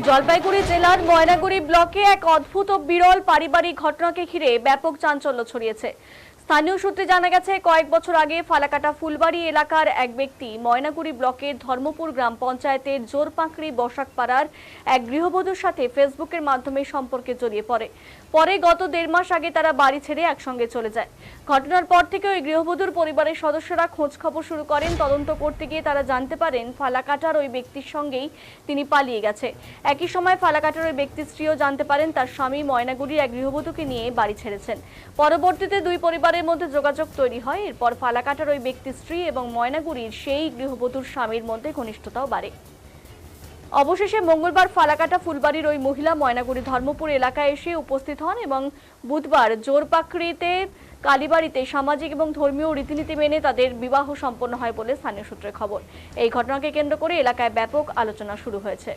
জলপাইগুড়ি জেলার ময়নাগুড়ি ব্লকে এক অদ্ভুত ও বিরল পারিবারিক ঘটনাকে ঘিরে ব্যাপক চাঞ্চল্য ছড়িয়েছে। স্থানীয় সূত্রে জানা গেছে, কয়েক বছর আগে ফালাকাটা ফুলবাড়ি এলাকার এক ব্যক্তি ময়নাগুড়ি ব্লকের ধর্মপুর গ্রাম পঞ্চায়েতের জোরপাঁকড়ি বসাকপাড়ার এক গৃহবধূর সাথে ফেসবুকের মাধ্যমে সম্পর্কে জড়িয়ে পড়ে। পরে গত 1.5 মাস আগে তারা বাড়ি ছেড়ে একসঙ্গে চলে যায়। ঘটনার পর থেকে ওই গৃহবধূর পরিবারের সদস্যরা খোঁজ খবর শুরু করেন। তদন্ত করতে গিয়ে তারা জানতে পারেন ফালাকাটার ওই ব্যক্তির সঙ্গেই তিনি পালিয়ে গেছে। একই সময় ফালাকাটার ওই ব্যক্তির স্ত্রীও জানতে পারেন তার স্বামী ময়নাগুড়ির এক গৃহবধূকে নিয়ে বাড়ি ছেড়েছেন। পরবর্তীতে দুই পরিবারের মধ্যে যোগাযোগ তৈরি হয়। এরপর ফালাকাটার ওই ব্যক্তির স্ত্রী এবং ময়নাগুড়ির সেই গৃহবধূর স্বামীর মধ্যে ঘনিষ্ঠতাও বাড়ে। অবশেষে মঙ্গলবার ফালাকাটা ফুলবাড়ির ওই মহিলা ময়নাগুড়ি ধর্মপুর এলাকায় এসে উপস্থিত হন এবং বুধবার জোরপাকড়িতে কালীবাড়িতে সামাজিক এবং ধর্মীয় রীতিনীতি মেনে তাদের বিবাহ সম্পন্ন হয় বলে স্থানীয় সূত্রে খবর। এই ঘটনাকে কেন্দ্র করে এলাকায় ব্যাপক আলোচনা শুরু হয়েছে।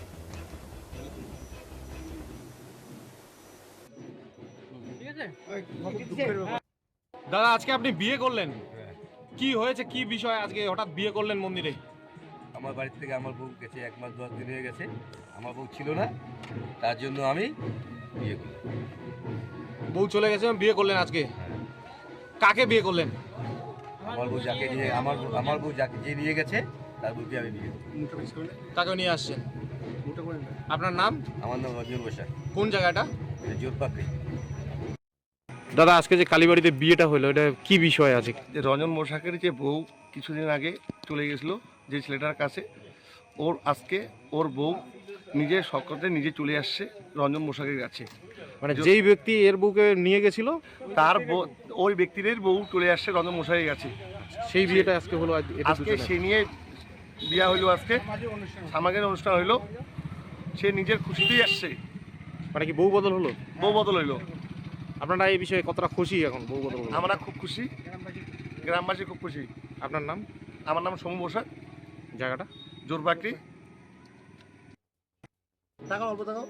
দাদা, আজকে আপনি বিয়ে করলেন, কি হয়েছে, কি বিষয় আজকে হঠাৎ বিয়ে করলেন মন্দিরে? আমার বাড়ি থেকে আমার বউ গেছে 1 মাস 10 দিন হয়ে গেছে। আমার বউ ছিল না, তার জন্য আমি বিয়ে করলাম। বউ চলে গেছে, বিয়ে করলেন আজকে। কাকে বিয়ে করলেন? আমার বউ যাকে নিয়ে আমার বউ যাকে যে নিয়ে গেছে তার বউকে আমি বিয়ে করলাম। তাকে নিয়ে আসছেন। আপনার নাম? আমার নাম রঞ্জন বসাক। কোন জায়গাটা? জোরপাকড়ি। দাদা, আজকে যে কালীবাড়িতে বিয়েটা হলো, এটা কি বিষয় আছে? যে রঞ্জন বসাকের যে বউ কিছুদিন আগে চলে গেছিলো যে ছেলেটার কাছে, আজকে ওর বউ নিজের শখতে নিজে চলে আসছে রঞ্জন বসাকের কাছে। মানে যেই ব্যক্তি এর বউকে নিয়ে গেছিল তার ওই ব্যক্তিদের বউ চলে আসছে রঞ্জন মশাইয়ের কাছে। সেই বিয়েটা আজকে হলো। আজকে সে নিয়ে বিয়া হইলো, আজকে সামাজিক অনুষ্ঠান হইলো। সে নিজের খুশিতেই আসছে। মানে কি বউ বদল হলো? বউ বদল হইলো। আপনারা এই বিষয়ে কতটা খুশি এখন বউ বদল হলো? আমরা খুব খুশি, গ্রামবাসী খুব খুশি। আপনার নাম? আমার নাম সমু বসাক, জায়গাটা? জোরপাকড়ি। টাকা অল্প টাকা